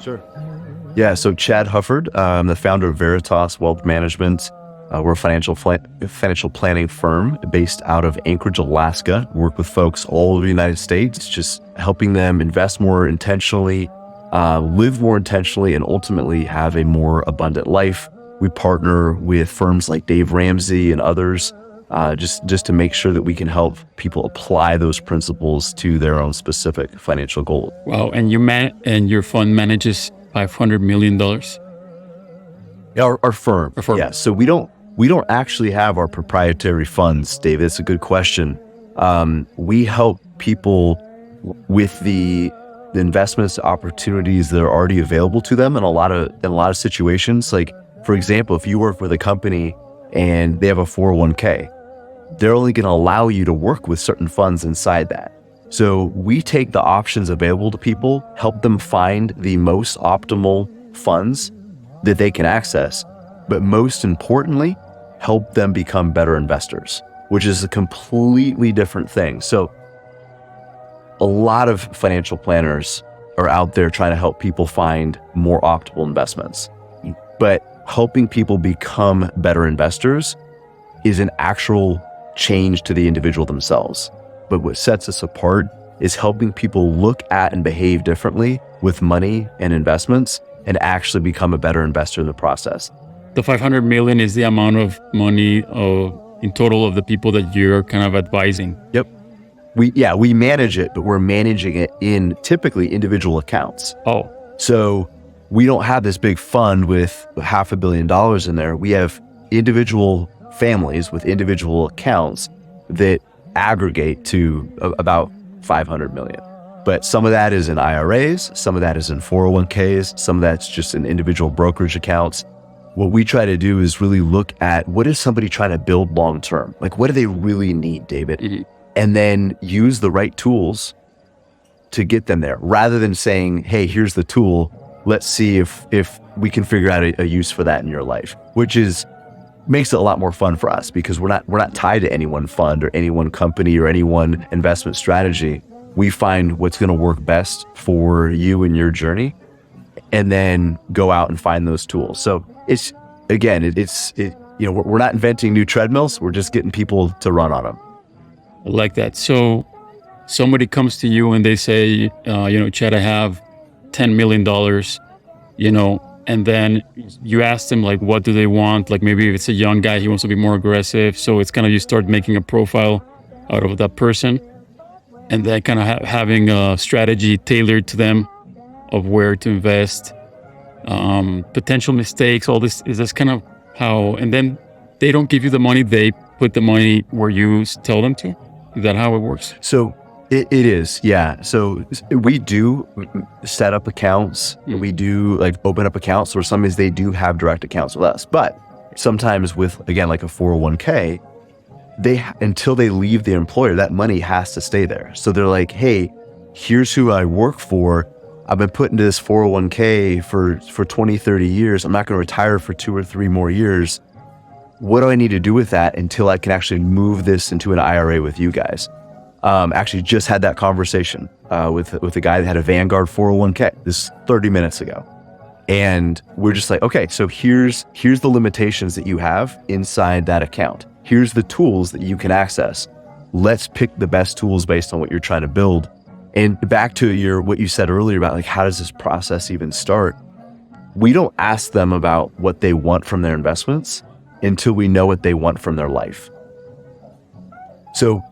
Sure. Yeah, so Chad Hufford, I'm the founder of Veritas Wealth Management. We're a financial planning firm based out of Anchorage, Alaska. We work with folks all over the United States, just helping them invest more intentionally, live more intentionally, and ultimately have a more abundant life. We partner with firms like Dave Ramsey and others, just to make sure that we can help people apply those principles to their own specific financial goals. Wow, and your fund manages $500 million? Our firm. Yeah, so we don't actually have our proprietary funds, David. It's a good question. We help people with the investments opportunities that are already available to them in a lot of situations. Like, for example, if you work with a company and they have a 401k, they're only going to allow you to work with certain funds inside that. So we take the options available to people, help them find the most optimal funds that they can access, but most importantly, help them become better investors, which is a completely different thing. So a lot of financial planners are out there trying to help people find more optimal investments, but helping people become better investors is an actual change to the individual themselves. But what sets us apart is helping people look at and behave differently with money and investments and actually become a better investor in the process. The 500 million is the amount of money in total of the people that you're kind of advising. Yep. We manage it, but we're managing it in typically individual accounts. Oh. So we don't have this big fund with $500 million in there. We have individual families with individual accounts that aggregate to about 500 million. But some of that is in IRAs, some of that is in 401ks, some of that's just in individual brokerage accounts. What we try to do is really look at what is somebody trying to build long-term? Like, what do they really need, David? Mm-hmm. And then use the right tools to get them there, rather than saying, hey, here's the tool. Let's see if we can figure out a use for that in your life, which makes it a lot more fun for us because we're not tied to any one fund or any one company or any one investment strategy. We find what's going to work best for you and your journey, and then go out and find those tools. So we're not inventing new treadmills. We're just getting people to run on them. I like that. So somebody comes to you and they say, Chad, I have $10 million, and then you ask them, like, what do they want? Like, maybe if it's a young guy, he wants to be more aggressive. So it's kind of, you start making a profile out of that person, and then kind of having a strategy tailored to them of where to invest, potential mistakes, all this. Is this kind of how, and then they don't give you the money, they put the money where you tell them to? Is that how it works? So it is, yeah. So we do set up accounts. We do open up accounts, or sometimes they do have direct accounts with us. But sometimes with, again, like a 401k, until they leave the employer, that money has to stay there. So they're like, hey, here's who I work for. I've been put into this 401k for 20, 30 years. I'm not going to retire for 2 or 3 more years. What do I need to do with that until I can actually move this into an IRA with you guys? Actually just had that conversation with a guy that had a Vanguard 401k this 30 minutes ago. And we're just like, okay, so here's the limitations that you have inside that account. Here's the tools that you can access. Let's pick the best tools based on what you're trying to build. And back to what you said earlier about, like, how does this process even start? We don't ask them about what they want from their investments until we know what they want from their life. So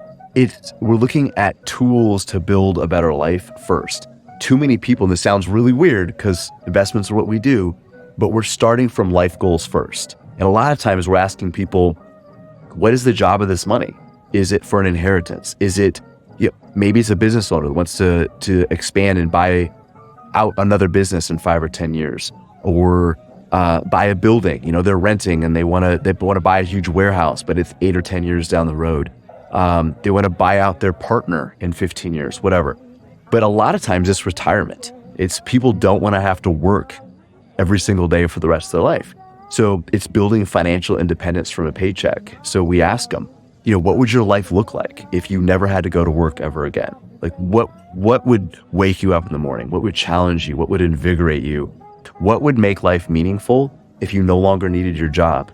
we're looking at tools to build a better life first. Too many people, and this sounds really weird because investments are what we do, but we're starting from life goals first. And a lot of times we're asking people, what is the job of this money? Is it for an inheritance? Is it, maybe it's a business owner that wants to expand and buy out another business in 5 or 10 years, or buy a building. They're renting and they want to buy a huge warehouse, but it's 8 or 10 years down the road. They want to buy out their partner in 15 years, whatever. But a lot of times it's retirement. It's people don't want to have to work every single day for the rest of their life. So it's building financial independence from a paycheck. So we ask them, what would your life look like if you never had to go to work ever again? Like what would wake you up in the morning? What would challenge you? What would invigorate you? What would make life meaningful if you no longer needed your job?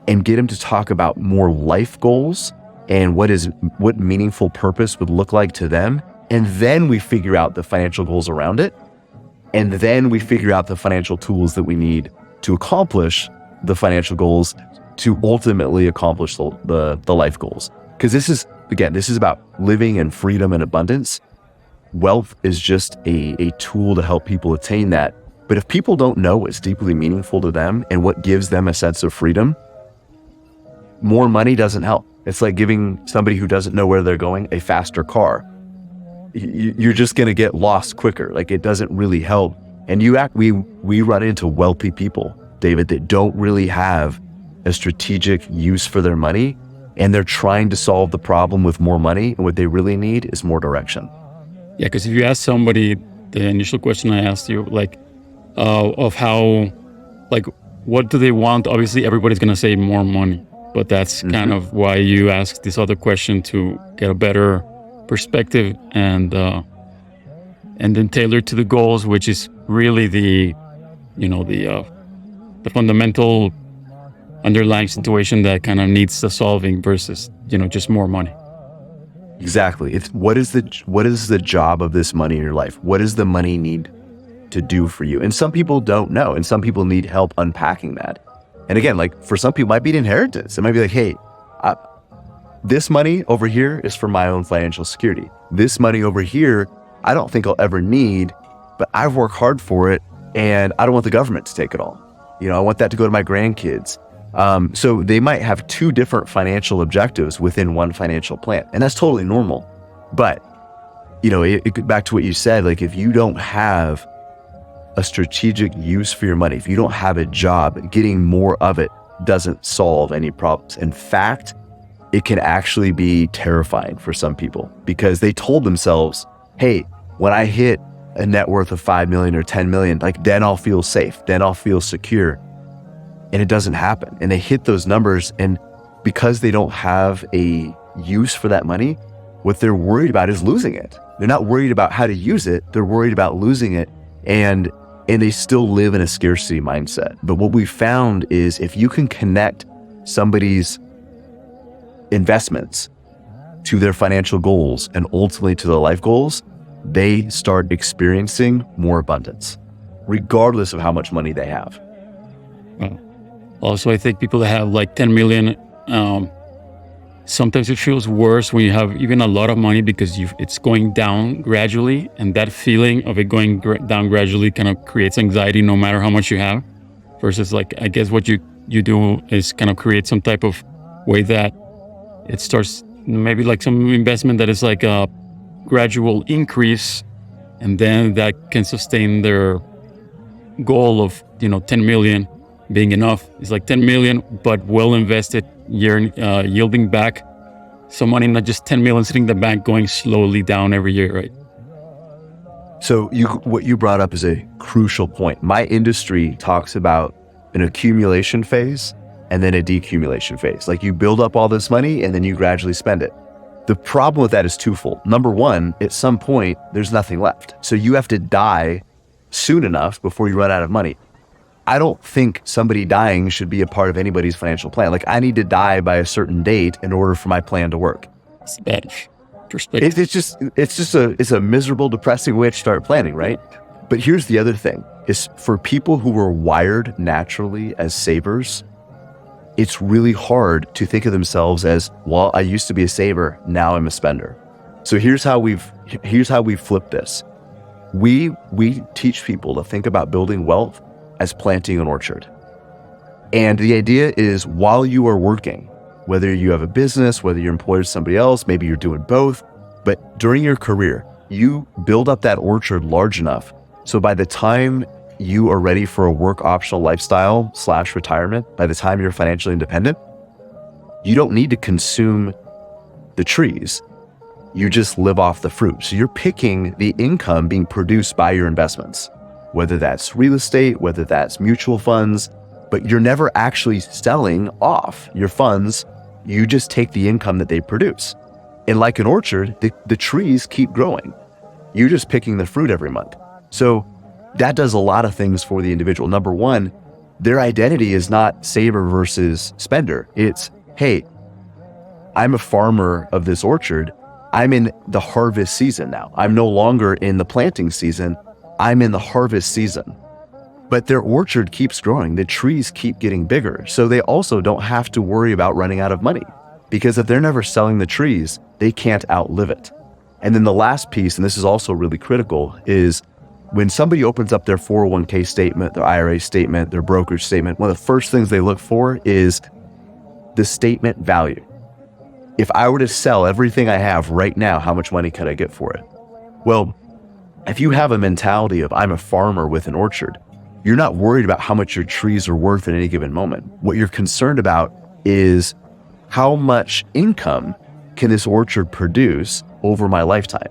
And get them to talk about more life goals and what meaningful purpose would look like to them. And then we figure out the financial goals around it. And then we figure out the financial tools that we need to accomplish the financial goals to ultimately accomplish the life goals. Because this is about living in freedom and abundance. Wealth is just a tool to help people attain that. But if people don't know what's deeply meaningful to them and what gives them a sense of freedom, more money doesn't help. It's like giving somebody who doesn't know where they're going a faster car. You're just going to get lost quicker. Like, it doesn't really help. And we run into wealthy people, David, that don't really have a strategic use for their money, and they're trying to solve the problem with more money, and what they really need is more direction. Yeah, because if you ask somebody the initial question I asked you, like, of how, like, what do they want? Obviously, everybody's going to say more money, but that's kind of why you ask this other question, to get a better perspective and then tailor to the goals, which is really the fundamental underlying situation that kind of needs the solving versus, just more money. Exactly. It's what is the job of this money in your life? What does the money need to do for you? And some people don't know, and some people need help unpacking that. And again, like, for some people, it might be an inheritance. It might be like, hey, this money over here is for my own financial security. This money over here, I don't think I'll ever need, but I've worked hard for it, and I don't want the government to take it all. I want that to go to my grandkids. So they might have two different financial objectives within one financial plan, and that's totally normal. But, back to what you said, like, if you don't have a strategic use for your money, if you don't have a job, getting more of it doesn't solve any problems. In fact, it can actually be terrifying for some people, because they told themselves, hey, when I hit a net worth of 5 million or 10 million, like, then I'll feel safe, then I'll feel secure. And it doesn't happen. And they hit those numbers, and because they don't have a use for that money, what they're worried about is losing it. They're not worried about how to use it. They're worried about losing it. And they still live in a scarcity mindset. But what we found is, if you can connect somebody's investments to their financial goals and ultimately to their life goals, they start experiencing more abundance, regardless of how much money they have. Also, I think people that have like 10 million, sometimes it feels worse when you have even a lot of money, because it's going down gradually, and that feeling of it going down gradually kind of creates anxiety no matter how much you have, versus, like, I guess what you do is kind of create some type of way that it starts, maybe like some investment that is like a gradual increase, and then that can sustain their goal of 10 million being enough. It's like 10 million, but well invested, yielding back some money, not just 10 million sitting in the bank going slowly down every year, right? So what you brought up is a crucial point. My industry talks about an accumulation phase and then a decumulation phase. Like, you build up all this money and then you gradually spend it. The problem with that is twofold. Number one, at some point, there's nothing left. So you have to die soon enough before you run out of money. I don't think somebody dying should be a part of anybody's financial plan. Like, I need to die by a certain date in order for my plan to work. It's bad perspective. It's a miserable, depressing way to start planning, right? But here's the other thing, is for people who were wired naturally as savers, it's really hard to think of themselves as, well, I used to be a saver, now I'm a spender. So here's how we've flipped this. We teach people to think about building wealth as planting an orchard. And the idea is, while you are working, whether you have a business, whether you're employed with somebody else, maybe you're doing both, but during your career, you build up that orchard large enough so by the time you are ready for a work optional lifestyle / retirement, by the time you're financially independent, you don't need to consume the trees. You just live off the fruit. So you're picking the income being produced by your investments, whether that's real estate, whether that's mutual funds, but you're never actually selling off your funds You just take the income that they produce. And like an orchard, the trees keep growing. You're just picking the fruit every month. So that does a lot of things for the individual. Number one, their identity is not saver versus spender. It's, hey, I'm a farmer of this orchard. I'm in the harvest season now. I'm no longer in the planting season. I'm in the harvest season. But their orchard keeps growing. The trees keep getting bigger. So they also don't have to worry about running out of money, because if they're never selling the trees, they can't outlive it. And then the last piece, and this is also really critical, is when somebody opens up their 401k statement, their IRA statement, their brokerage statement, one of the first things they look for is the statement value. If I were to sell everything I have right now, how much money could I get for it? Well, if you have a mentality of I'm a farmer with an orchard, you're not worried about how much your trees are worth at any given moment. What you're concerned about is how much income can this orchard produce over my lifetime?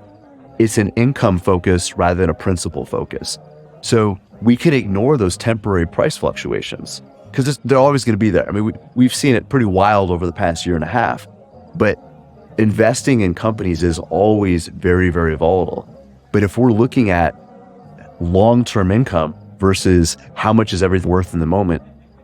It's an income focus rather than a principal focus. So we can ignore those temporary price fluctuations because they're always going to be there. I mean, we've seen it pretty wild over the past year and a half, but investing in companies is always very, very volatile. But if we're looking at long-term income versus how much is everything worth in the moment,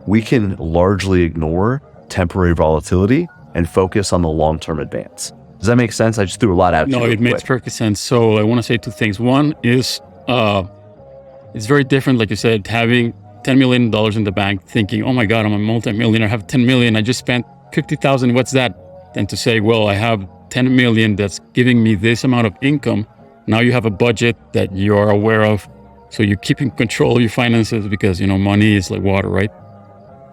we can largely ignore temporary volatility and focus on the long-term advance. Does that make sense? I just threw a lot out. No, it makes perfect sense. So I want to say two things. One is it's very different, like you said, having $10 million in the bank, thinking, oh my God, I'm a multi-millionaire, I have 10 million, I just spent 50,000, what's that? Than to say, well, I have 10 million that's giving me this amount of income. Now you have a budget that you're aware of. So you keep in control of your finances because, money is like water, right?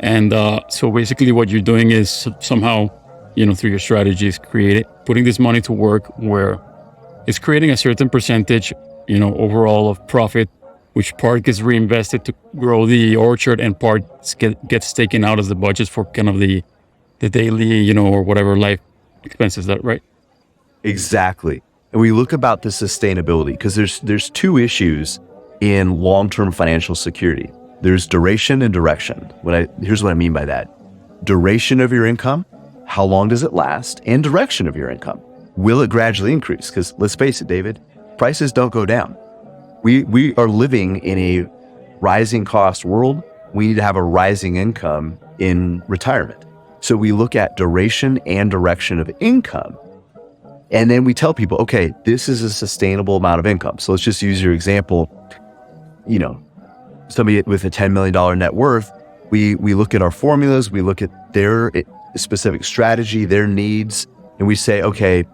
And so basically what you're doing is somehow, through your strategies, putting this money to work where it's creating a certain percentage, overall of profit, which part gets reinvested to grow the orchard and part gets taken out as the budget for kind of the daily, or whatever life expenses, that right? Exactly. And we look about the sustainability because there's two issues in long-term financial security. There's duration and direction. Here's what I mean by that. Duration of your income, how long does it last? And direction of your income. Will it gradually increase? Because let's face it, David, prices don't go down. We are living in a rising cost world. We need to have a rising income in retirement. So we look at duration and direction of income. And then we tell people, okay, this is a sustainable amount of income. So let's just use your example. Somebody with a $10 million net worth, we look at our formulas, we look at their specific strategy, their needs, and we say, okay,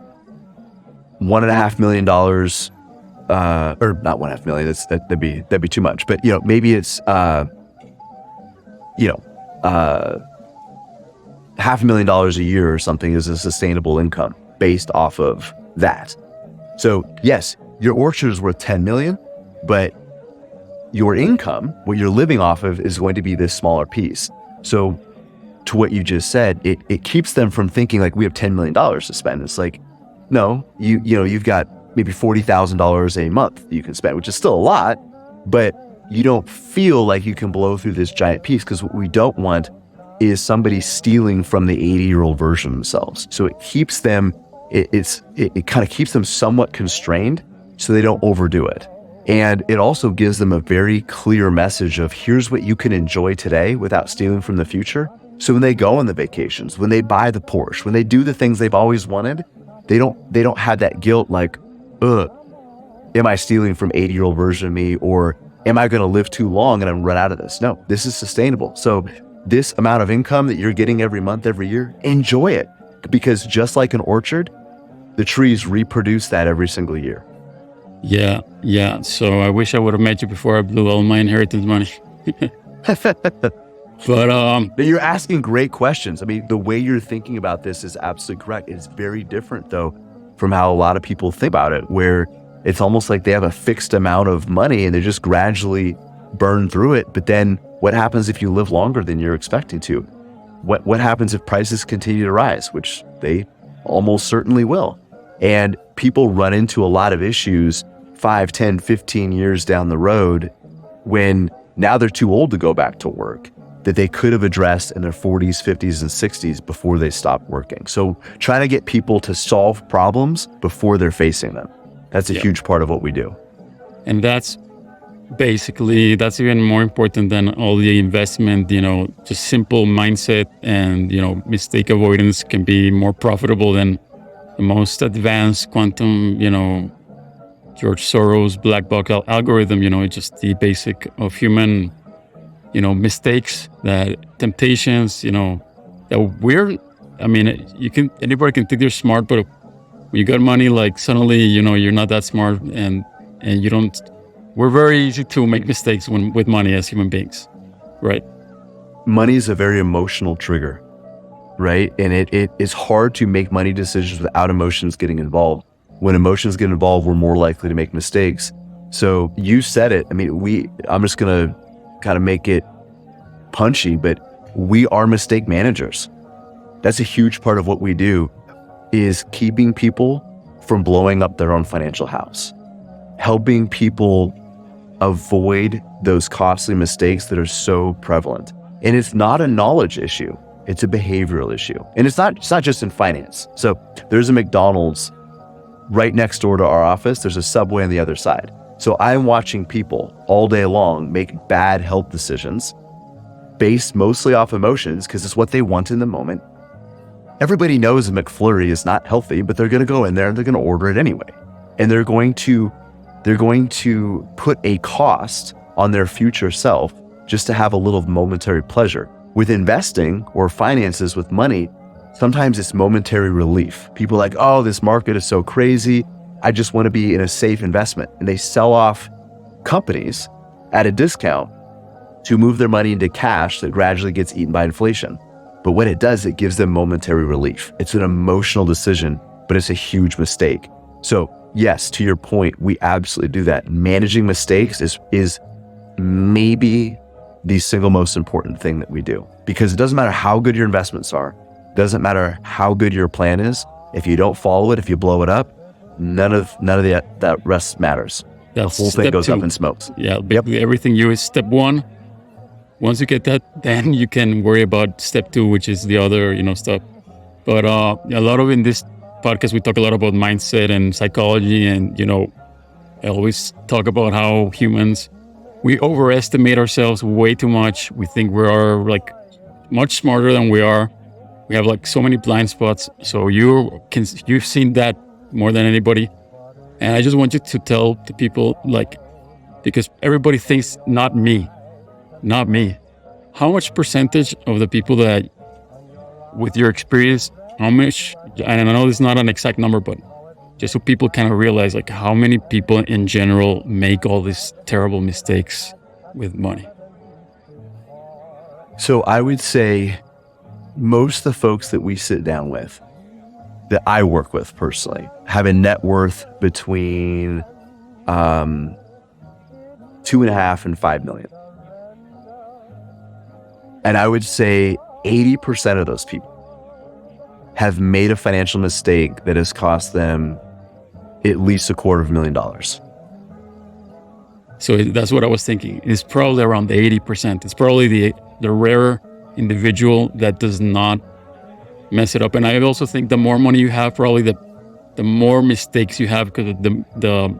$1.5 million, or not $1.5 million, that'd be too much. But maybe it's $500,000 a year or something is a sustainable income based off of that. So yes, your orchard is worth 10 million, but your income, what you're living off of, is going to be this smaller piece. So to what you just said, it keeps them from thinking like we have $10 million to spend. It's like, no, you've got maybe $40,000 a month you can spend, which is still a lot, but you don't feel like you can blow through this giant piece, because what we don't want is somebody stealing from the 80-year-old version of themselves. So it keeps them, it kind of keeps them somewhat constrained so they don't overdo it. And it also gives them a very clear message of here's what you can enjoy today without stealing from the future. So when they go on the vacations, when they buy the Porsche, when they do the things they've always wanted, they don't have that guilt like, am I stealing from 80-year-old version of me, or am I going to live too long and I'm run out of this? No, this is sustainable. So this amount of income that you're getting every month, every year, enjoy it, because just like an orchard, the trees reproduce that every single year. Yeah. So I wish I would have met you before I blew all my inheritance money. But you're asking great questions. I mean, the way you're thinking about this is absolutely correct. It's very different though from how a lot of people think about it, where it's almost like they have a fixed amount of money and they just gradually burn through it. But then what happens if you live longer than you're expecting to? What happens if prices continue to rise, which they almost certainly will? And people run into a lot of issues 5, 10, 15 years down the road when now they're too old to go back to work. that they could have addressed in their 40s, 50s, and 60s before they stopped working. So trying to get people to solve problems before they're facing them. That's a huge part of what we do. And that's even more important than all the investment, just simple mindset and, mistake avoidance can be more profitable than the most advanced quantum, George Soros black box algorithm, just the basic of human, mistakes, that temptations, that anybody can think they're smart, but when you got money, like suddenly, you're not that smart and we're very easy to make mistakes with money as human beings, right? Money is a very emotional trigger, right? And it is hard to make money decisions without emotions getting involved. When emotions get involved, we're more likely to make mistakes. So you said it. I'm just going to kind of make it punchy, but we are mistake managers. That's a huge part of what we do, is keeping people from blowing up their own financial house, helping people avoid those costly mistakes that are so prevalent. And it's not a knowledge issue. It's a behavioral issue. And it's not just in finance. So there's a McDonald's right next door to our office. There's a Subway on the other side. So I'm watching people all day long make bad health decisions based mostly off emotions because it's what they want in the moment. Everybody knows a McFlurry is not healthy, but they're going to go in there and they're going to order it anyway. And they're going to put a cost on their future self just to have a little momentary pleasure. With investing or finances with money, sometimes it's momentary relief. People are like, oh, this market is so crazy. I just want to be in a safe investment. And they sell off companies at a discount to move their money into cash that gradually gets eaten by inflation. But what it does, it gives them momentary relief. It's an emotional decision, but it's a huge mistake. So yes, to your point, we absolutely do that. Managing mistakes is maybe the single most important thing that we do, because it doesn't matter how good your investments are. It doesn't matter how good your plan is. If you don't follow it, if you blow it up, none of that rest matters. That's the whole thing goes two. up in smokes. Yeah, basically everything is step one. Once you get that, then you can worry about step two, which is the other, stuff. But a lot of in this podcast, we talk a lot about mindset and psychology. And, I always talk about how humans, we overestimate ourselves way too much. We think we are like much smarter than we are. We have like so many blind spots. So you've seen that more than anybody. And I just want you to tell the people, because everybody thinks not me. How much percentage of the people that, with your experience, how much, and I know it's not an exact number, but just so people kind of realize how many people in general make all these terrible mistakes with money? So I would say most of the folks that we sit down with, that I work with personally, have a net worth between 2.5 and 5 million. And I would say 80% of those people have made a financial mistake that has cost them at least $250,000. So that's what I was thinking. It's probably around the 80%. It's probably the rare individual that does not mess it up. And I also think the more money you have, probably the more mistakes you have, because the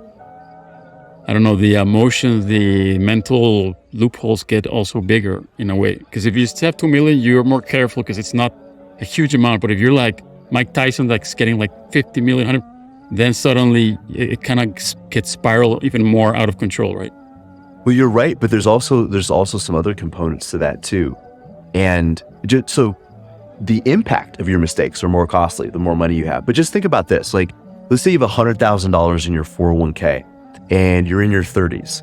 emotions, the mental loopholes get also bigger in a way. Because if you just have 2 million, you're more careful because it's not a huge amount. But if you're like Mike Tyson, getting 50 million, 100, then suddenly it kind of gets spiral even more out of control, right? Well, you're right, but there's also some other components to that too. And so the impact of your mistakes are more costly the more money you have. But just think about this. Let's say you have $100,000 in your 401k and you're in your 30s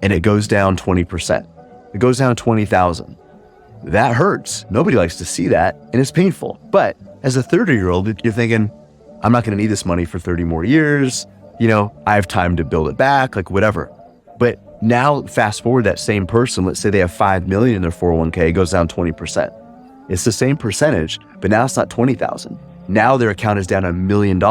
and it goes down 20%. It goes down 20,000. That hurts. Nobody likes to see that, and it's painful. But as a 30-year-old, you're thinking, I'm not going to need this money for 30 more years. I have time to build it back, whatever. But now fast forward, that same person, let's say they have 5 million in their 401k, it goes down 20%. It's the same percentage, but now it's not 20,000. Now their account is down $1 million.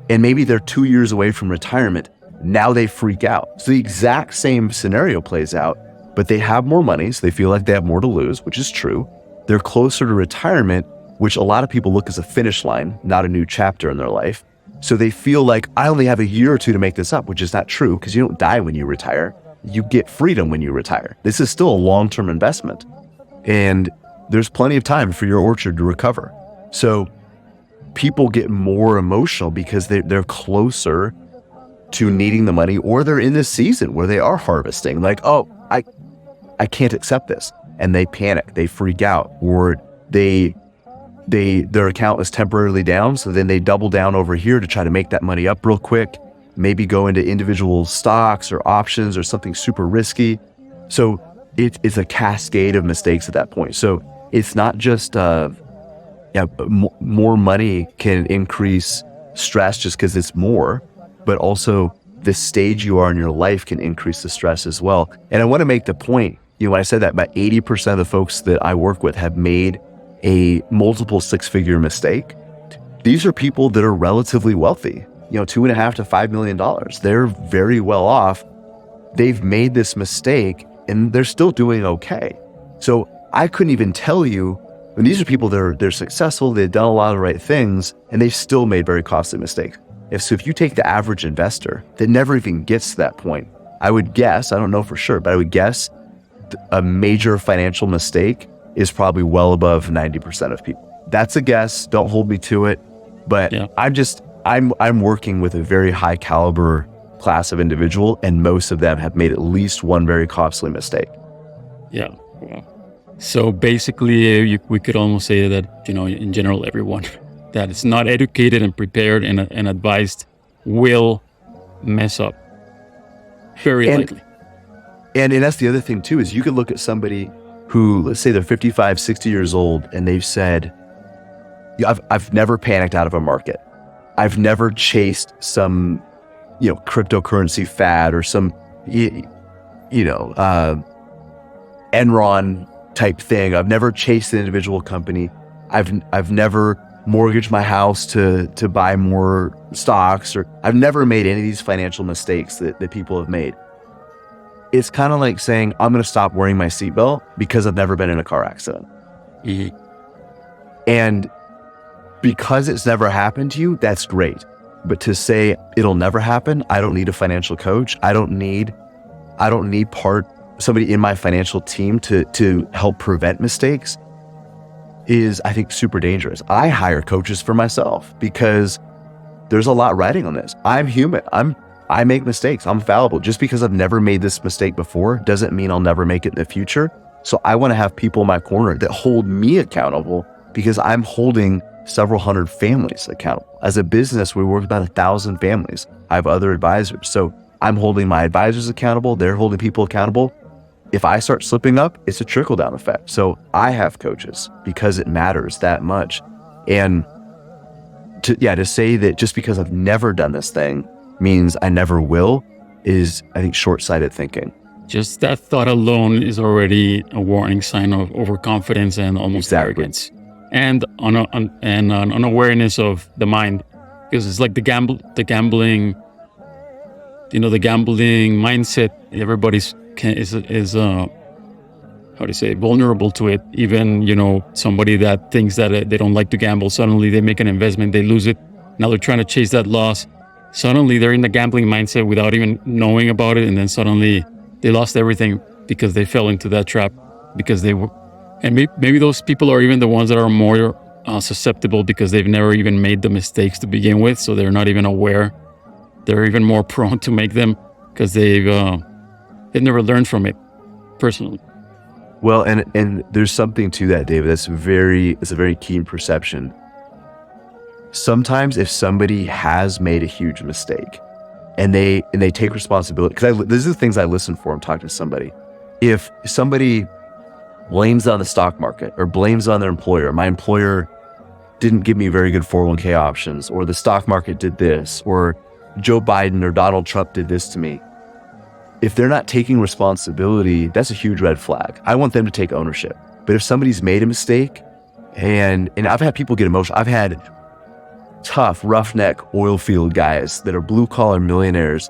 And maybe they're 2 years away from retirement. Now they freak out. So the exact same scenario plays out but they have more money, so they feel like they have more to lose, which is true. They're closer to retirement, which a lot of people look as a finish line, not a new chapter in their life. So they feel like I only have a year or two to make this up, which is not true because you don't die when you retire. You get freedom when you retire. This is still a long-term investment. And there's plenty of time for your orchard to recover. So people get more emotional because they're closer to needing the money, or they're in this season where they are harvesting. Like, oh, I can't accept this. And they panic, they freak out, or their account is temporarily down. So then they double down over here to try to make that money up real quick, maybe go into individual stocks or options or something super risky. So it's a cascade of mistakes at that point. So it's not just, more money can increase stress just because it's more, but also the stage you are in your life can increase the stress as well. And I want to make the point, when I said that about 80% of the folks that I work with have made a multiple six-figure mistake. These are people that are relatively wealthy, $2.5 to $5 million. They're very well off. They've made this mistake and they're still doing okay. So I couldn't even tell you, and these are people that they're successful, they've done a lot of the right things, and they've still made very costly mistakes. If you take the average investor that never even gets to that point, I would guess, I don't know for sure, but I would guess a major financial mistake is probably well above 90% of people. That's a guess. Don't hold me to it. But yeah. I'm working with a very high caliber class of individual, and most of them have made at least one very costly mistake. Yeah. So basically, we could almost say that, in general, everyone that is not educated and prepared and advised will mess up very likely. And that's the other thing too, is you could look at somebody who, let's say they're 55, 60 years old, and they've said, I've never panicked out of a market. I've never chased some, cryptocurrency fad or some, Enron type thing. I've never chased an individual company. I've never mortgaged my house to buy more stocks, or I've never made any of these financial mistakes that people have made. It's kind of like saying, I'm going to stop wearing my seatbelt because I've never been in a car accident. Mm-hmm. And because it's never happened to you, that's great. But to say it'll never happen, I don't need a financial coach. I don't need somebody in my financial team to help prevent mistakes is, I think, super dangerous. I hire coaches for myself because there's a lot riding on this. I'm human. I make mistakes. I'm fallible. Just because I've never made this mistake before doesn't mean I'll never make it in the future. So I want to have people in my corner that hold me accountable, because I'm holding several hundred families accountable. As a business, we work with about 1,000 families. I have other advisors. So I'm holding my advisors accountable. They're holding people accountable. If I start slipping up, it's a trickle-down effect. So I have coaches because it matters that much. And to say that just because I've never done this thing means I never will is, I think, short-sighted thinking. Just that thought alone is already a warning sign of overconfidence and almost arrogance, and an unawareness of the mind, because it's like the gambling mindset. Everybody's vulnerable to it. Even somebody that thinks that they don't like to gamble, suddenly they make an investment, they lose it. Now they're trying to chase that loss. Suddenly they're in the gambling mindset without even knowing about it, and then suddenly they lost everything because they fell into that trap, because they were. And maybe those people are even the ones that are more susceptible because they've never even made the mistakes to begin with, so they're not even aware. They're even more prone to make them because they've never learned from it personally. Well, and there's something to that, David. It's a very keen perception. Sometimes if somebody has made a huge mistake and they take responsibility, because these are the things I listen for. I'm talking to somebody. If somebody blames on the stock market or blames on their employer, my employer didn't give me very good 401k options, or the stock market did this, or Joe Biden or Donald Trump did this to me. If they're not taking responsibility, that's a huge red flag. I want them to take ownership. But if somebody's made a mistake, and I've had people get emotional. I've had tough, roughneck oil field guys that are blue collar millionaires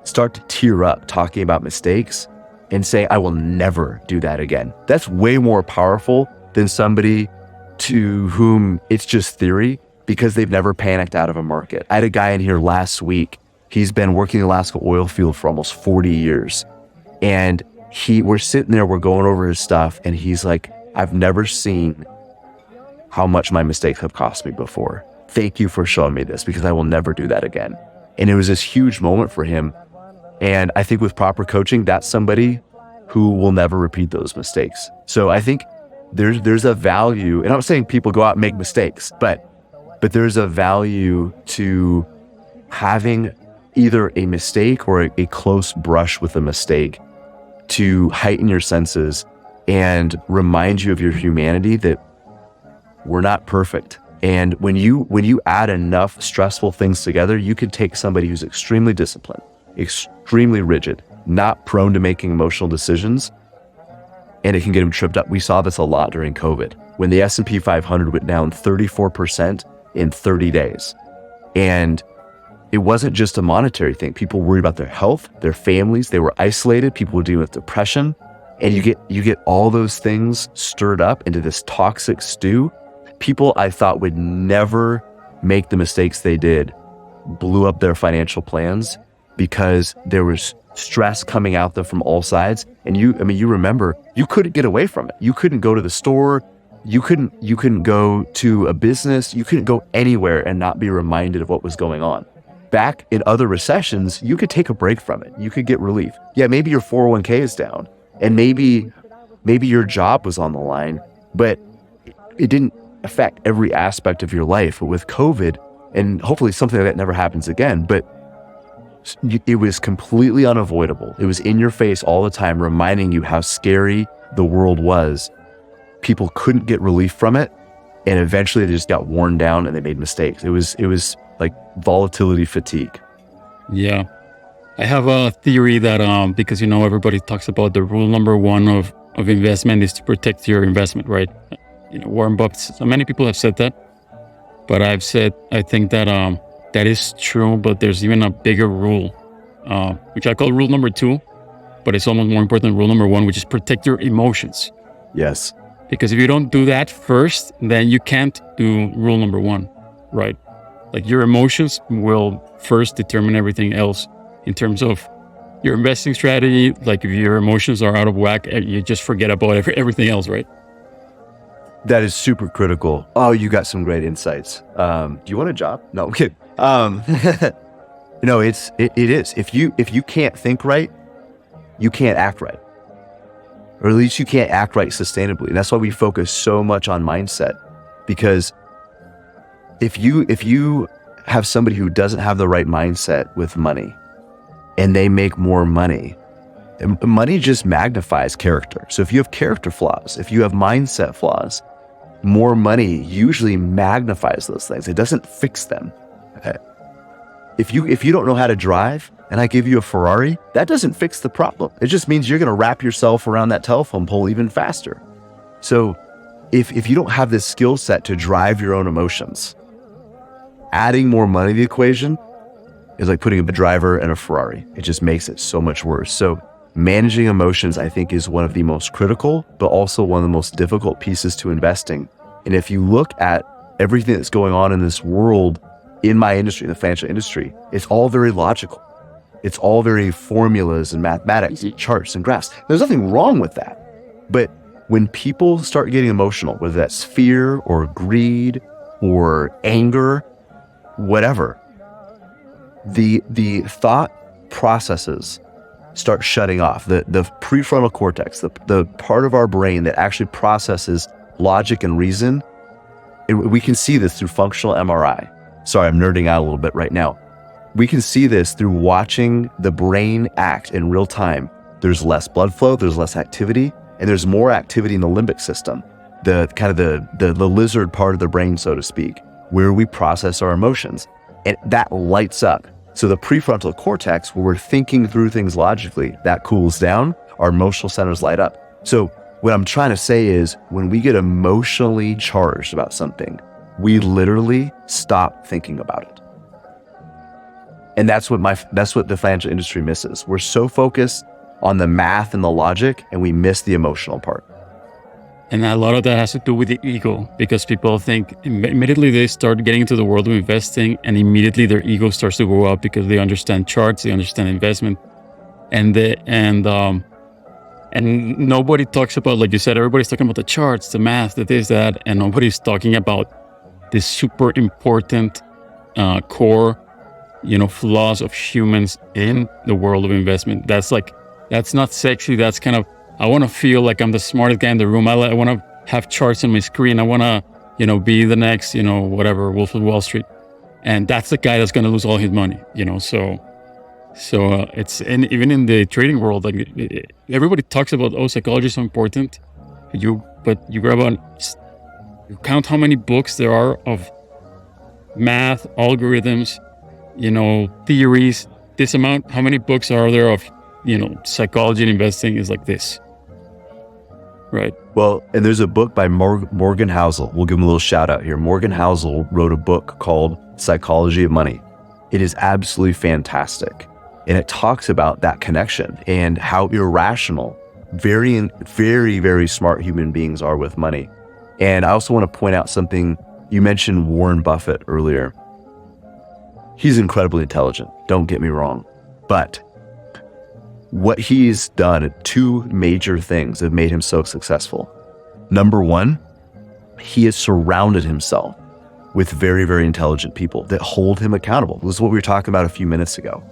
start to tear up talking about mistakes. and saying, I will never do that again. That's way more powerful than somebody to whom it's just theory because they've never panicked out of a market. I had a guy in here last week. He's been working in the Alaska oil field for almost 40 years. And we're sitting there, we're going over his stuff, and he's like, I've never seen how much my mistakes have cost me before. Thank you for showing me this because I will never do that again. And it was this huge moment for him. And I think with proper coaching, that's somebody who will never repeat those mistakes. So I think there's a value, and I'm not saying people go out and make mistakes, but there's a value to having either a mistake or a close brush with a mistake to heighten your senses and remind you of your humanity, that we're not perfect. And when you add enough stressful things together, you can take somebody who's extremely disciplined, extremely rigid, not prone to making emotional decisions, and it can get them tripped up. We saw this a lot during COVID when the S&P 500 went down 34% in 30 days. And it wasn't just a monetary thing. People worried about their health, their families, they were isolated, people were dealing with depression, and you get all those things stirred up into this toxic stew. People I thought would never make the mistakes they did blew up their financial plans because there was stress coming at them from all sides. And you remember, you couldn't get away from it. You couldn't go to the store. You couldn't go to a business. You couldn't go anywhere and not be reminded of what was going on. Back in other recessions, you could take a break from it. You could get relief. Yeah, maybe your 401k is down and maybe your job was on the line, but it didn't affect every aspect of your life. But with COVID, and hopefully something like that never happens again, but it was completely unavoidable. It was in your face all the time, reminding you how scary the world was. People couldn't get relief from it, and eventually they just got worn down and they made mistakes. It was like volatility fatigue. Yeah. I have a theory that because everybody talks about the rule number one of investment is to protect your investment, right? Warren Buffett, many people have said that, but I think that that is true, but there's even a bigger rule, which I call rule number 2, but it's almost more important than rule number 1, which is protect your emotions. Yes. Because if you don't do that first, then you can't do rule number 1, right? Like your emotions will first determine everything else in terms of your investing strategy. Like if your emotions are out of whack, you just forget about everything else, right? That is super critical. Oh, you got some great insights. Do you want a job? No, I'm kidding. It is. If you can't think right, you can't act right. Or at least you can't act right sustainably. And that's why we focus so much on mindset. Because if you have somebody who doesn't have the right mindset with money and they make more money, money just magnifies character. So if you have character flaws, if you have mindset flaws, more money usually magnifies those things. It doesn't fix them. If you don't know how to drive and I give you a Ferrari, that doesn't fix the problem. It just means you're going to wrap yourself around that telephone pole even faster. So if you don't have this skill set to drive your own emotions, adding more money to the equation is like putting a driver in a Ferrari. It just makes it so much worse. So managing emotions, I think, is one of the most critical, but also one of the most difficult pieces to investing. And if you look at everything that's going on in this world, in my industry, the financial industry, it's all very logical. It's all very formulas and mathematics, charts and graphs. There's nothing wrong with that. But when people start getting emotional, whether that's fear or greed or anger, whatever, the thought processes start shutting off. The prefrontal cortex, the part of our brain that actually processes logic and reason, we can see this through functional MRI. Sorry, I'm nerding out a little bit right now. We can see this through watching the brain act in real time. There's less blood flow, there's less activity, and there's more activity in the limbic system, the lizard part of the brain, so to speak, where we process our emotions. And that lights up. So the prefrontal cortex, where we're thinking through things logically, that cools down, our emotional centers light up. So what I'm trying to say is when we get emotionally charged about something, we literally stop thinking about it. And that's what the financial industry misses. We're so focused on the math and the logic, and we miss the emotional part. And a lot of that has to do with the ego, because people think immediately they start getting into the world of investing, and immediately their ego starts to go up because they understand charts, they understand investment, and nobody talks about, like you said, everybody's talking about the charts, the math, the this, that, and nobody's talking about this super important core, flaws of humans in the world of investment. That's not sexy. That's kind of, I want to feel like I'm the smartest guy in the room. I want to have charts on my screen. I want to, be the next, whatever, Wolf of Wall Street. And that's the guy that's going to lose all his money, So it's, and even in the trading world, like everybody talks about, psychology is so important. But you grab on, you count how many books there are of math, algorithms, theories, this amount, how many books are there of, psychology and investing is like this. Right. Well, and there's a book by Morgan Housel. We'll give him a little shout out here. Morgan Housel wrote a book called Psychology of Money. It is absolutely fantastic. And it talks about that connection and how irrational very, very, very smart human beings are with money. And I also want to point out something. You mentioned Warren Buffett earlier. He's incredibly intelligent, don't get me wrong. But what he's done, two major things have made him so successful. Number one, he has surrounded himself with very, very intelligent people that hold him accountable. This is what we were talking about a few minutes ago.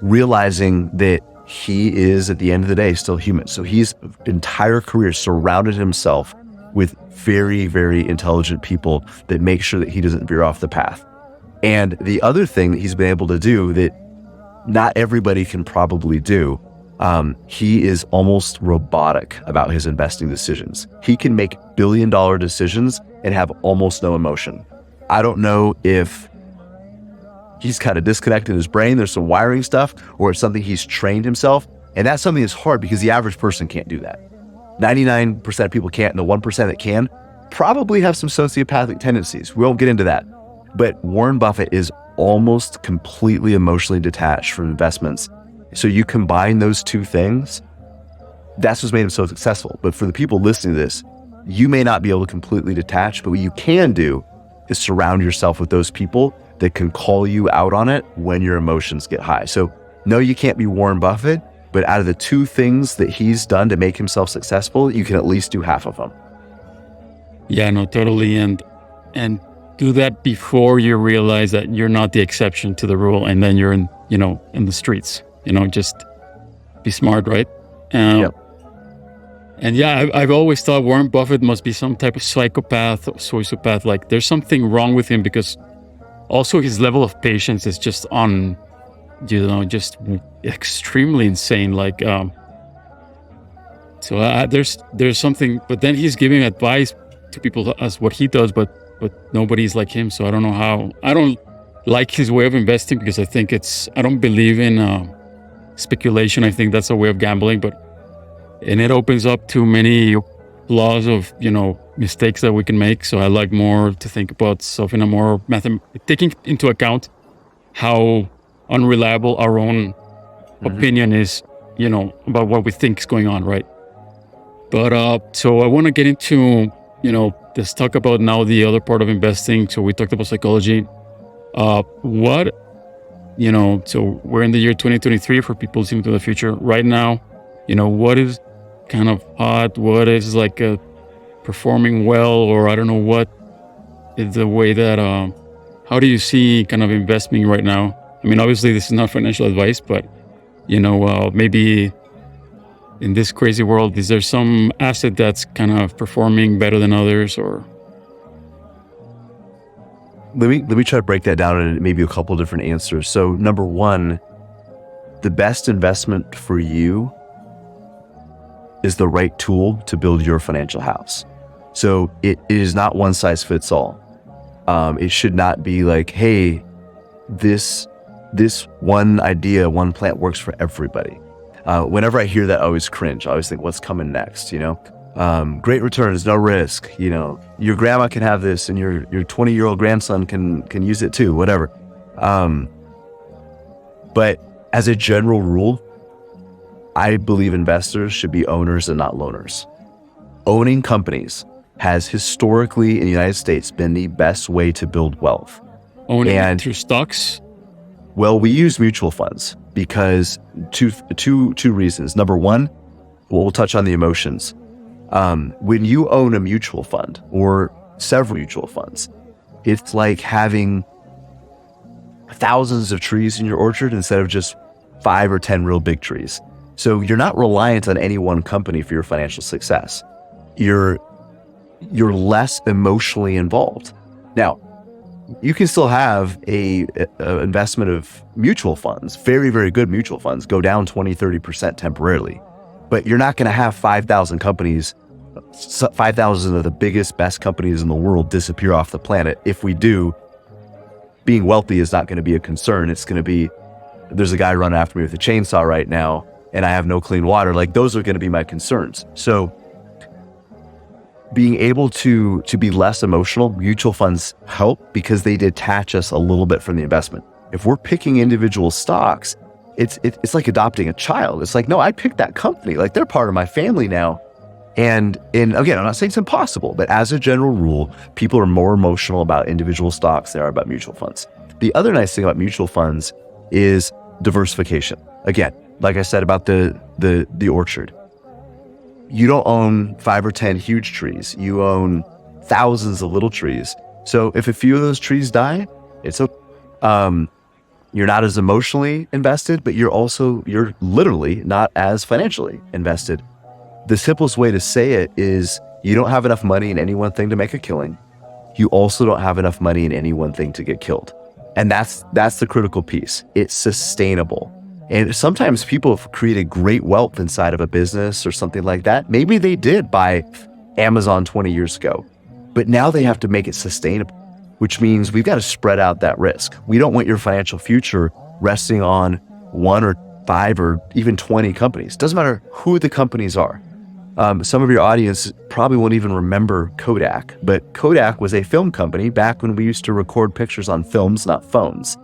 Realizing that he is, at the end of the day, still human. So he's entire career surrounded himself with very, very intelligent people that make sure that he doesn't veer off the path. And the other thing that he's been able to do that not everybody can probably do, he is almost robotic about his investing decisions. He can make billion-dollar decisions and have almost no emotion. I don't know if he's kind of disconnected in his brain, there's some wiring stuff, or it's something he's trained himself. And that's something that's hard because the average person can't do that. 99% of people can't, and the 1% that can probably have some sociopathic tendencies. We won't get into that. But Warren Buffett is almost completely emotionally detached from investments. So you combine those two things, that's what's made him so successful. But for the people listening to this, you may not be able to completely detach, but what you can do is surround yourself with those people that can call you out on it when your emotions get high. So no, you can't be Warren Buffett, but out of the two things that he's done to make himself successful, you can at least do half of them. Yeah, no, totally. And do that before you realize that you're not the exception to the rule, and then you're in the streets. Just be smart, right? Yep. And yeah, I've always thought Warren Buffett must be some type of psychopath or sociopath. Like there's something wrong with him, because also his level of patience is just just extremely insane. Like, there's something, but then he's giving advice to people as what he does, but nobody's like him. So I don't know how. I don't like his way of investing because I think I don't believe in speculation. I think that's a way of gambling, and it opens up too many laws of, mistakes that we can make. So I like more to think about stuff in a more taking into account how unreliable our own opinion is, about what we think is going on, right? But so I want to get into, let's talk about now the other part of investing. So we talked about psychology. So we're in the year 2023 for people listening to the future. Right now, what is kind of hot? What is like performing well, or I don't know what is the way that, how do you see kind of investing right now? I mean, obviously this is not financial advice, but, maybe in this crazy world, is there some asset that's kind of performing better than others, or? Let me try to break that down into maybe a couple of different answers. So number one, the best investment for you is the right tool to build your financial house. So it is not one size fits all. It should not be like, hey, this one idea, one plant works for everybody. Whenever I hear that, I always cringe. I always think, what's coming next? Great returns, no risk. Your grandma can have this, and your 20-year-old grandson can use it too. Whatever. But as a general rule, I believe investors should be owners and not loaners. Owning companies has historically in the United States been the best way to build wealth. Owning it through stocks? Well, we use mutual funds because two reasons. Number one, we'll touch on the emotions. When you own a mutual fund or several mutual funds, it's like having thousands of trees in your orchard instead of just 5 or 10 real big trees. So you're not reliant on any one company for your financial success. You're less emotionally involved. Now, you can still have a investment of mutual funds, very, very good mutual funds, go down 20, 30% temporarily. But you're not going to have 5,000 companies, 5,000 of the biggest, best companies in the world disappear off the planet. If we do, being wealthy is not going to be a concern. It's going to be, there's a guy running after me with a chainsaw right now, and I have no clean water. Like, those are going to be my concerns. So being able to be less emotional, mutual funds help because they detach us a little bit from the investment. If we're picking individual stocks, it's like adopting a child. It's like, no, I picked that company. Like, they're part of my family now. And again, I'm not saying it's impossible, but as a general rule, people are more emotional about individual stocks than they are about mutual funds. The other nice thing about mutual funds is diversification. Again, like I said about the orchard, you don't own 5 or 10 huge trees. You own thousands of little trees. So if a few of those trees die, it's okay. You're not as emotionally invested, but you're literally not as financially invested. The simplest way to say it is you don't have enough money in any one thing to make a killing. You also don't have enough money in any one thing to get killed. And that's the critical piece. It's sustainable. And sometimes people have created great wealth inside of a business or something like that. Maybe they did buy Amazon 20 years ago, but now they have to make it sustainable, which means we've got to spread out that risk. We don't want your financial future resting on 1 or 5 or even 20 companies. Doesn't matter who the companies are. Some of your audience probably won't even remember Kodak, but Kodak was a film company back when we used to record pictures on films, not phones.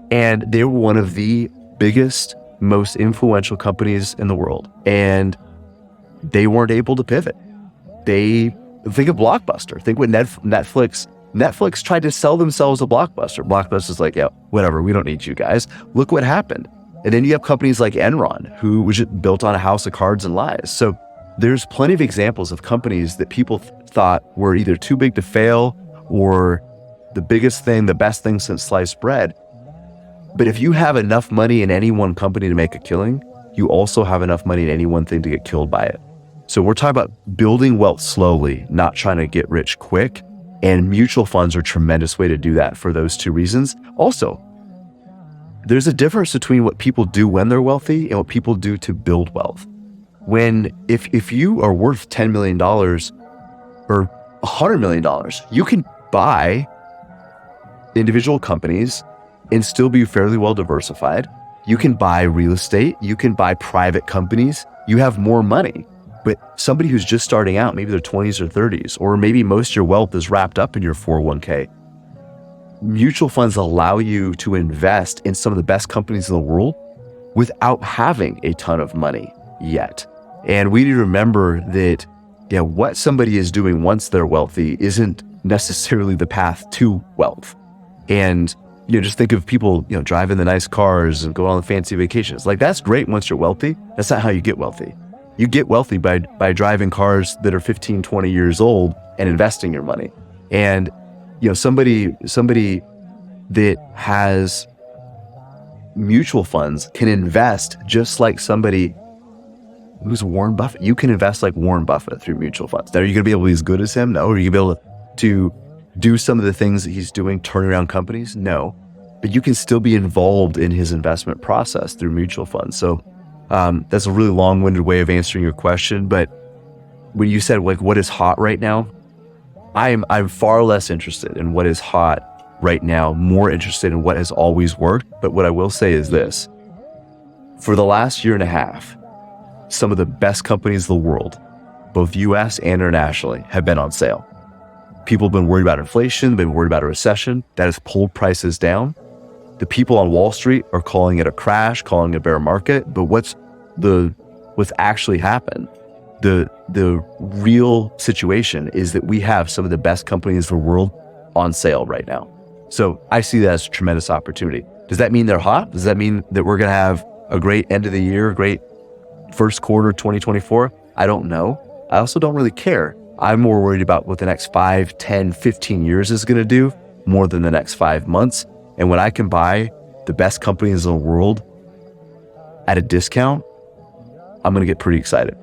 And they were one of the biggest, most influential companies in the world. And they weren't able to pivot. Think of Blockbuster. Think what Netflix tried to sell themselves a Blockbuster. Blockbuster's like, yeah, whatever, we don't need you guys. Look what happened. And then you have companies like Enron, who was just built on a house of cards and lies. So there's plenty of examples of companies that people thought were either too big to fail or the biggest thing, the best thing since sliced bread. But if you have enough money in any one company to make a killing, you also have enough money in any one thing to get killed by it. So we're talking about building wealth slowly, not trying to get rich quick. And mutual funds are a tremendous way to do that for those two reasons. Also, there's a difference between what people do when they're wealthy and what people do to build wealth. If you are worth $10 million or $100 million, you can buy individual companies and still be fairly well diversified. You can buy real estate. You can buy private companies. You have more money. But somebody who's just starting out, maybe their 20s or 30s, or maybe most of your wealth is wrapped up in your 401k. Mutual funds allow you to invest in some of the best companies in the world without having a ton of money yet. And we need to remember that what somebody is doing once they're wealthy isn't necessarily the path to wealth. And just think of people driving the nice cars and going on the fancy vacations. Like, that's great once you're wealthy. That's not how you get wealthy. You get wealthy by driving cars that are 15, 20 years old and investing your money. And somebody that has mutual funds can invest just like somebody who's Warren Buffett. You can invest like Warren Buffett through mutual funds. Now, are you going to be able to be as good as him? No. Are you going to be able to do some of the things that he's doing, turn around companies? No. But you can still be involved in his investment process through mutual funds. So that's a really long-winded way of answering your question. But when you said, like, what is hot right now, I'm far less interested in what is hot right now, more interested in what has always worked. But what I will say is this: for the last year and a half, some of the best companies in the world, both US and internationally, have been on sale. People have been worried about inflation, been worried about a recession. That has pulled prices down. The people on Wall Street are calling it a crash, calling it a bear market. But what's the what's actually happened. The real situation is that we have some of the best companies in the world on sale right now. So I see that as a tremendous opportunity. Does that mean they're hot? Does that mean that we're going to have a great end of the year, a great first quarter 2024? I don't know. I also don't really care. I'm more worried about what the next 5, 10, 15 years is going to do more than the next 5 months. And when I can buy the best companies in the world at a discount, I'm going to get pretty excited.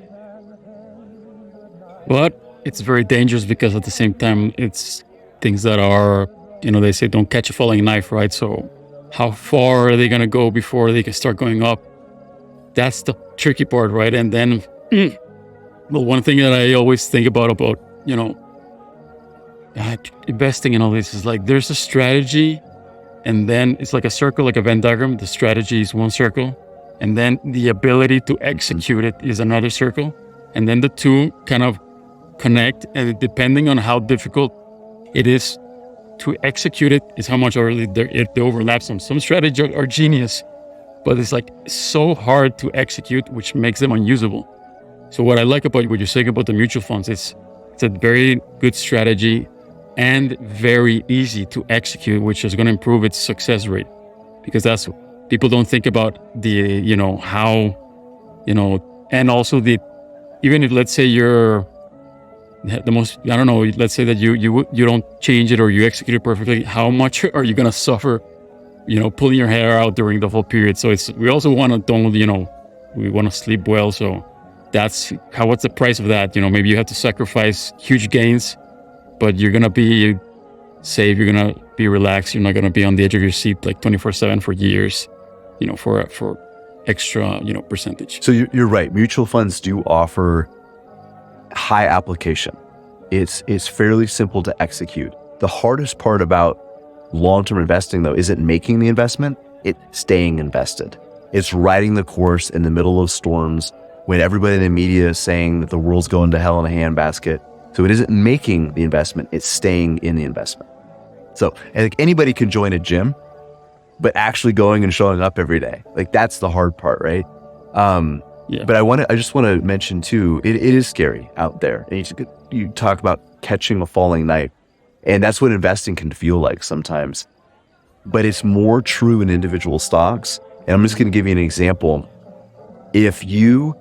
But it's very dangerous because at the same time, it's things that are, they say don't catch a falling knife, right? So how far are they going to go before they can start going up? That's the tricky part, right? And then, well, one thing that I always think about, investing in all this is like, there's a strategy, and then it's like a circle, like a Venn diagram. The strategy is one circle, and then the ability to execute it is another circle. And then the two kind of connect, and depending on how difficult it is to execute it is how much it overlaps them. Some strategies are genius, but it's like so hard to execute, which makes them unusable. So what I like about what you're saying about the mutual funds, it's a very good strategy and very easy to execute, which is going to improve its success rate. Because that's, people don't think about the, how, and also even if, let's say you're the most, I don't know, let's say that you don't change it or you execute it perfectly, how much are you going to suffer, pulling your hair out during the whole period? So we also want to, we want to sleep well. So what's the price of that? Maybe you have to sacrifice huge gains, but you're going to be safe. You're going to be relaxed. You're not going to be on the edge of your seat like 24/7 for years, for extra, percentage. So you're right. Mutual funds do offer high application. It's fairly simple to execute. The hardest part about long-term investing, though, isn't making the investment, it's staying invested. It's riding the course in the middle of storms when everybody in the media is saying that the world's going to hell in a handbasket. So it isn't making the investment, it's staying in the investment. So I think anybody can join a gym, but actually going and showing up every day, like that's the hard part, right? Yeah. But I just want to mention too, it is scary out there. And you talk about catching a falling knife, and that's what investing can feel like sometimes. But it's more true in individual stocks. And I'm just going to give you an example. If you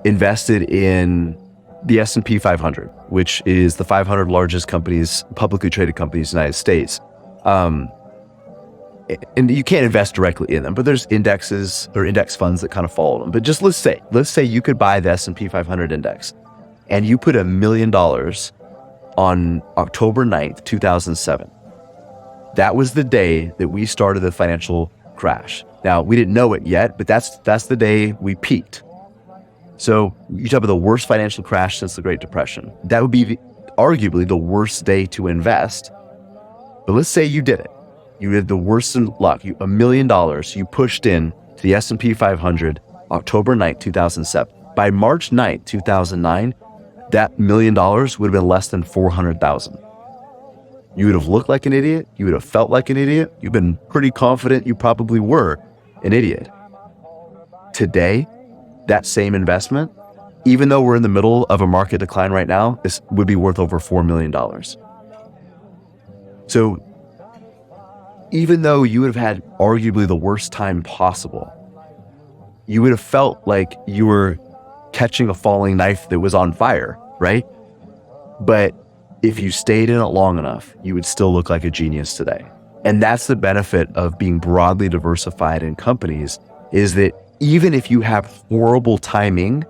invested in the S&P 500, which is the 500 largest companies, publicly traded companies in the United States, and you can't invest directly in them, but there's indexes or index funds that kind of follow them. But just let's say you could buy the S&P 500 index and you put $1 million on October 9th, 2007. That was the day that we started the financial crash. Now, we didn't know it yet, but that's the day we peaked. So you talk about the worst financial crash since the Great Depression. That would be arguably the worst day to invest. But let's say you did it. You had the worst in luck. $1 million you pushed in to the S&P 500 October 9th, 2007. By March 9th, 2009, that $1 million would have been less than $400,000. You would have looked like an idiot. You would have felt like an idiot. You've been pretty confident you probably were an idiot. Today, that same investment, even though we're in the middle of a market decline right now, this would be worth over $4 million. So even though you would have had arguably the worst time possible, you would have felt like you were catching a falling knife that was on fire, right? But if you stayed in it long enough, you would still look like a genius today. And that's the benefit of being broadly diversified in companies, is that even if you have horrible timing,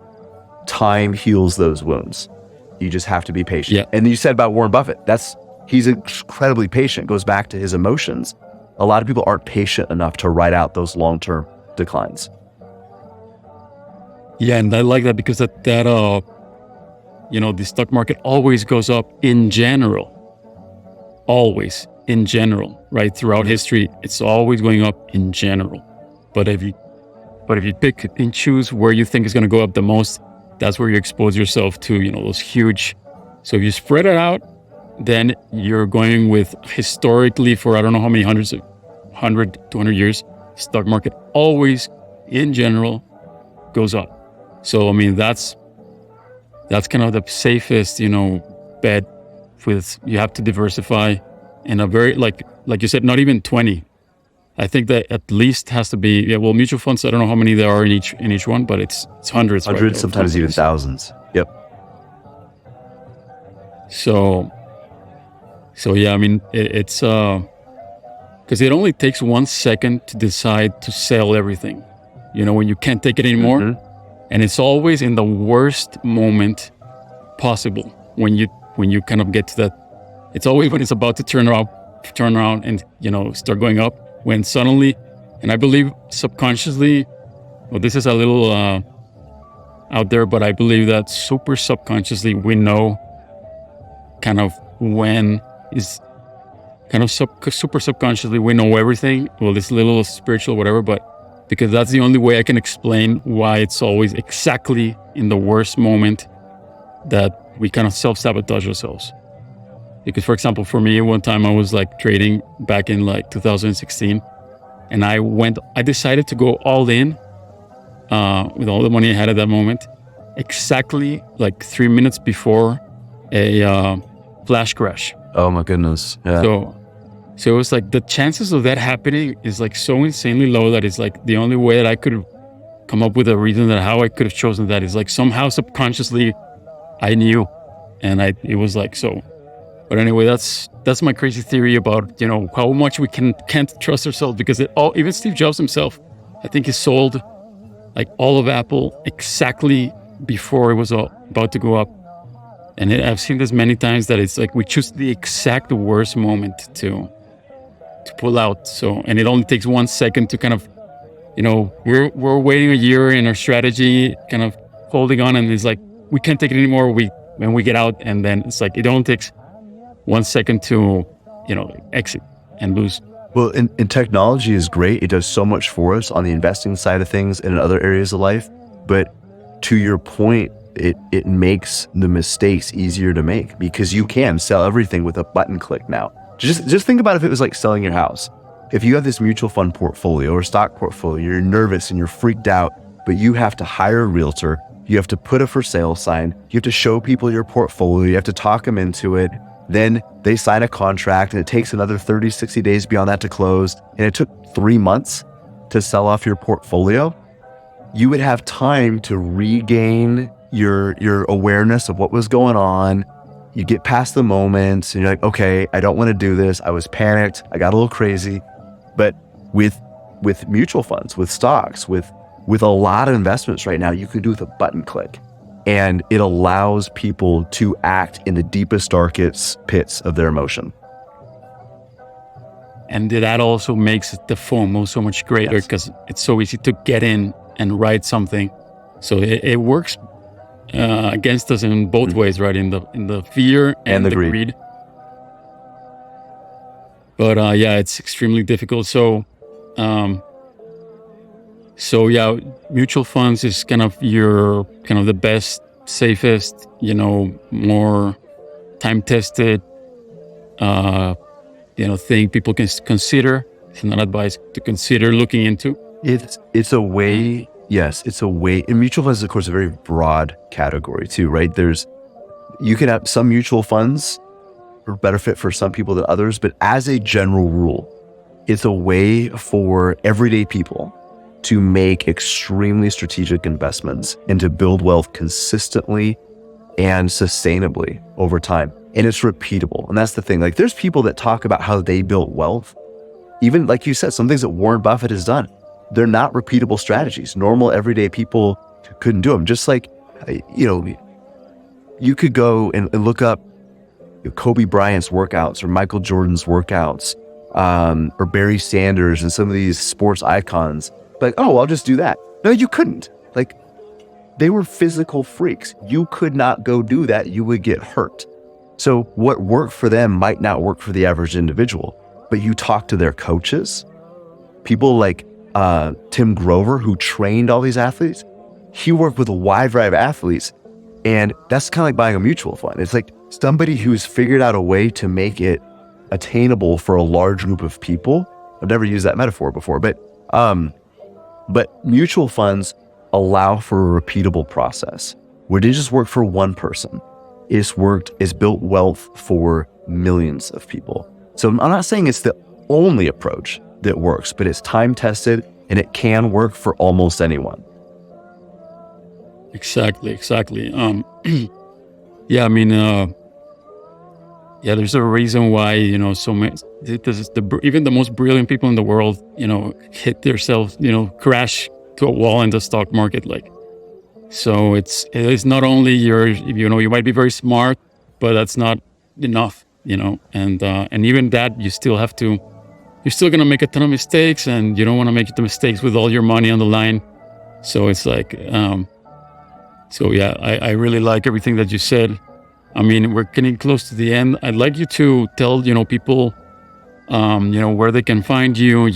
time heals those wounds. You just have to be patient. Yeah. And you said about Warren Buffett, he's incredibly patient. It goes back to his emotions. A lot of people aren't patient enough to ride out those long-term declines. Yeah, and I like that because the stock market always goes up in general. Always in general, right? Throughout history, it's always going up in general. But if you pick and choose where you think is going to go up the most, that's where you expose yourself to, those huge. So if you spread it out, then you're going with historically for I don't know how many 100, 200 years, stock market always in general goes up. So I mean, that's kind of the safest, bet. With you have to diversify in a very like you said, not even 20. I think that at least has to be mutual funds. I don't know how many there are in each one, but it's hundreds. Hundreds, right? sometimes even thousands. Yep. So yeah, I mean it's because it only takes 1 second to decide to sell everything. When you can't take it anymore, and it's always in the worst moment possible when you kind of get to that. It's always when it's about to turn around and start going up, when suddenly, and I believe subconsciously, well, this is a little out there, but I believe that super subconsciously we know kind of when is kind of super subconsciously we know everything. Well, it's a little spiritual, whatever, but because that's the only way I can explain why it's always exactly in the worst moment that we kind of self-sabotage ourselves. Because, for example, for me, one time I was like trading back in like 2016, and I decided to go all in with all the money I had at that moment, exactly like 3 minutes before a flash crash. Oh my goodness. Yeah. So it was like the chances of that happening is like so insanely low that it's like the only way that I could come up with a reason that how I could have chosen that is like somehow subconsciously I knew, and it was like so. But anyway, that's my crazy theory about how much we can't trust ourselves, because even Steve Jobs himself, I think he sold like all of Apple exactly before it was about to go up, and I've seen this many times that it's like we choose the exact worst moment to pull out. So, and it only takes 1 second to kind of we're waiting a year in our strategy, kind of holding on, and it's like we can't take it anymore. When we get out, and then it's like it only takes 1 second to exit and lose. Well, and technology is great. It does so much for us on the investing side of things and in other areas of life. But to your point, it makes the mistakes easier to make, because you can sell everything with a button click now. Just think about if it was like selling your house. If you have this mutual fund portfolio or stock portfolio, you're nervous and you're freaked out, but you have to hire a realtor. You have to put a for sale sign. You have to show people your portfolio. You have to talk them into it. Then they sign a contract, and it takes another 30, 60 days beyond that to close. And it took 3 months to sell off your portfolio. You would have time to regain your awareness of what was going on. You get past the moments and you're like, okay, I don't want to do this. I was panicked. I got a little crazy. But with mutual funds, with stocks, with a lot of investments right now, you can do it with a button click. And it allows people to act in the deepest, darkest pits of their emotion. And that also makes the FOMO so much greater, because it's so easy to get in and write something. So it works against us in both ways, right? In the fear and the greed. But it's extremely difficult. So mutual funds is kind of the best, safest, more time-tested, thing people can consider. It's not advice to consider looking into. It's a way. Yes, it's a way. And mutual funds is, of course, a very broad category too, right? You can have some mutual funds are better fit for some people than others, but as a general rule, it's a way for everyday people to make extremely strategic investments and to build wealth consistently and sustainably over time. And it's repeatable. And that's the thing. Like, there's people that talk about how they built wealth. Even like you said, some things that Warren Buffett has done, they're not repeatable strategies. Normal everyday people couldn't do them. Just like, you could go and look up Kobe Bryant's workouts or Michael Jordan's workouts, or Barry Sanders and some of these sports icons. Like, oh, I'll just do that. No, you couldn't. Like, they were physical freaks. You could not go do that. You would get hurt. So what worked for them might not work for the average individual. But you talk to their coaches, people like Tim Grover, who trained all these athletes. He worked with a wide variety of athletes. And that's kind of like buying a mutual fund. It's like somebody who's figured out a way to make it attainable for a large group of people. I've never used that metaphor before, but mutual funds allow for a repeatable process where it didn't just work for one person. It's built wealth for millions of people. So I'm not saying it's the only approach that works, but it's time tested and it can work for almost anyone. Exactly. Yeah, I mean, yeah, there's a reason why, so many, even the most brilliant people in the world, hit themselves, crash to a wall in the stock market. So it's not only you might be very smart, but that's not enough, and even that you're still going to make a ton of mistakes, and you don't want to make the mistakes with all your money on the line. So it's so yeah, I really like everything that you said. I mean, we're getting close to the end. I'd like you to tell, people, where they can find you,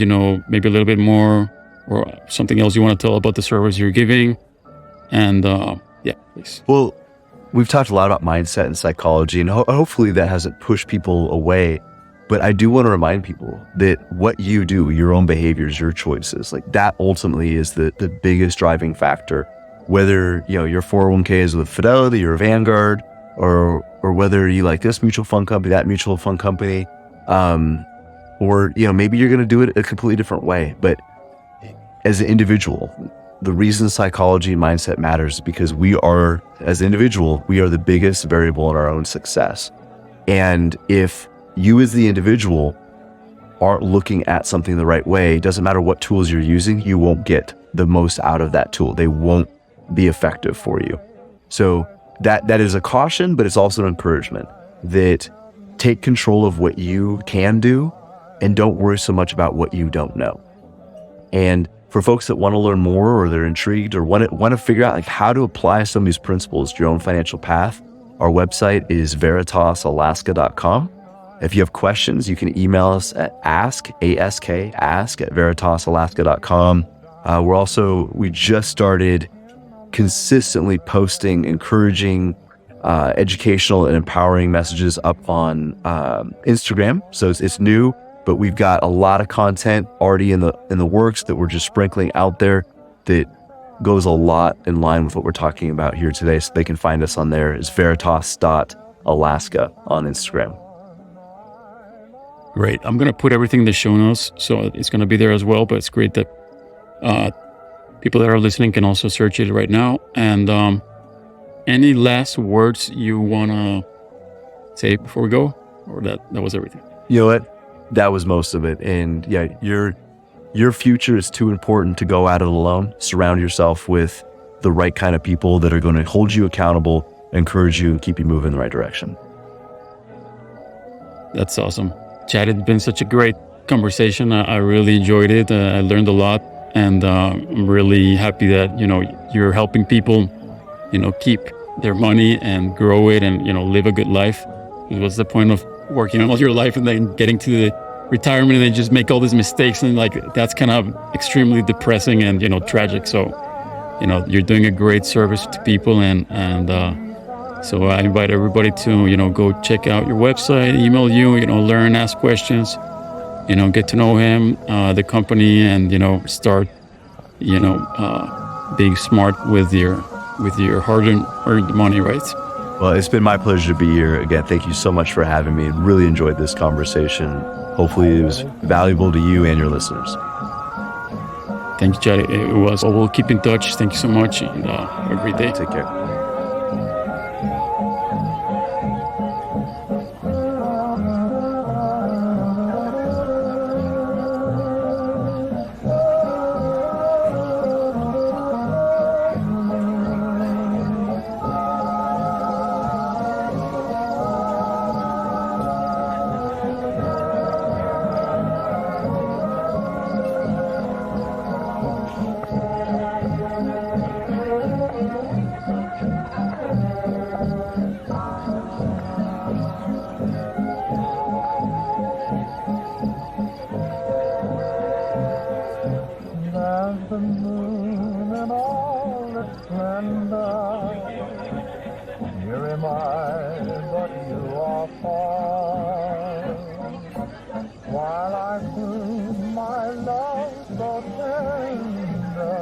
maybe a little bit more or something else you want to tell about the service you're giving. And yeah, please. Well, we've talked a lot about mindset and psychology, and hopefully that hasn't pushed people away. But I do want to remind people that what you do, your own behaviors, your choices, that ultimately is the biggest driving factor. Whether, your 401k is with Fidelity or Vanguard, or whether you like this mutual fund company, that mutual fund company, or, maybe you're going to do it a completely different way. But as an individual, the reason psychology and mindset matters is because as an individual, we are the biggest variable in our own success. And if you as the individual aren't looking at something the right way, it doesn't matter what tools you're using, you won't get the most out of that tool. They won't be effective for you. So that is a caution, but it's also an encouragement that take control of what you can do and don't worry so much about what you don't know. And for folks that want to learn more, or they're intrigued, or want to figure out how to apply some of these principles to your own financial path, our website is veritasalaska.com. If you have questions, you can email us at ask@veritasalaska.com. We just started consistently posting encouraging, educational and empowering messages up on Instagram. So it's new, but we've got a lot of content already in the works that we're just sprinkling out there that goes a lot in line with what we're talking about here today. So they can find us on there. It's veritas.alaska on Instagram. Great. I'm going to put everything in the show notes, so it's going to be there as well. But it's great that people that are listening can also search it right now. And any last words you want to say before we go? Or that was everything? You know what? That was most of it. And yeah, your future is too important to go at it alone. Surround yourself with the right kind of people that are going to hold you accountable, encourage you, and keep you moving in the right direction. That's awesome. Chad, it's been such a great conversation. I really enjoyed it. I learned a lot, and I'm really happy that, you're helping people, keep their money and grow it and, live a good life. What's the point of working all your life and then getting to the retirement and then just make all these mistakes? And that's kind of extremely depressing and, tragic. So, you're doing a great service to people. And so I invite everybody to, go check out your website, email you, learn, ask questions, get to know him, the company, and, start, being smart with your hard-earned money, right? Well, it's been my pleasure to be here. Again, thank you so much for having me. Really enjoyed this conversation. Hopefully it was valuable to you and your listeners. Thank you, Chad. It was. Well, we'll keep in touch. Thank you so much, and have a great day. Take care. The moon and all its splendor, here am I, but you are far. While I croon my love so tender,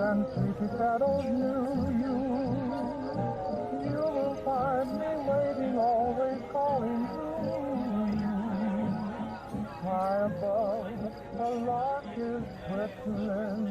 and sleepy shadows you will find me waiting, always calling to you. High above, a lark is whistling,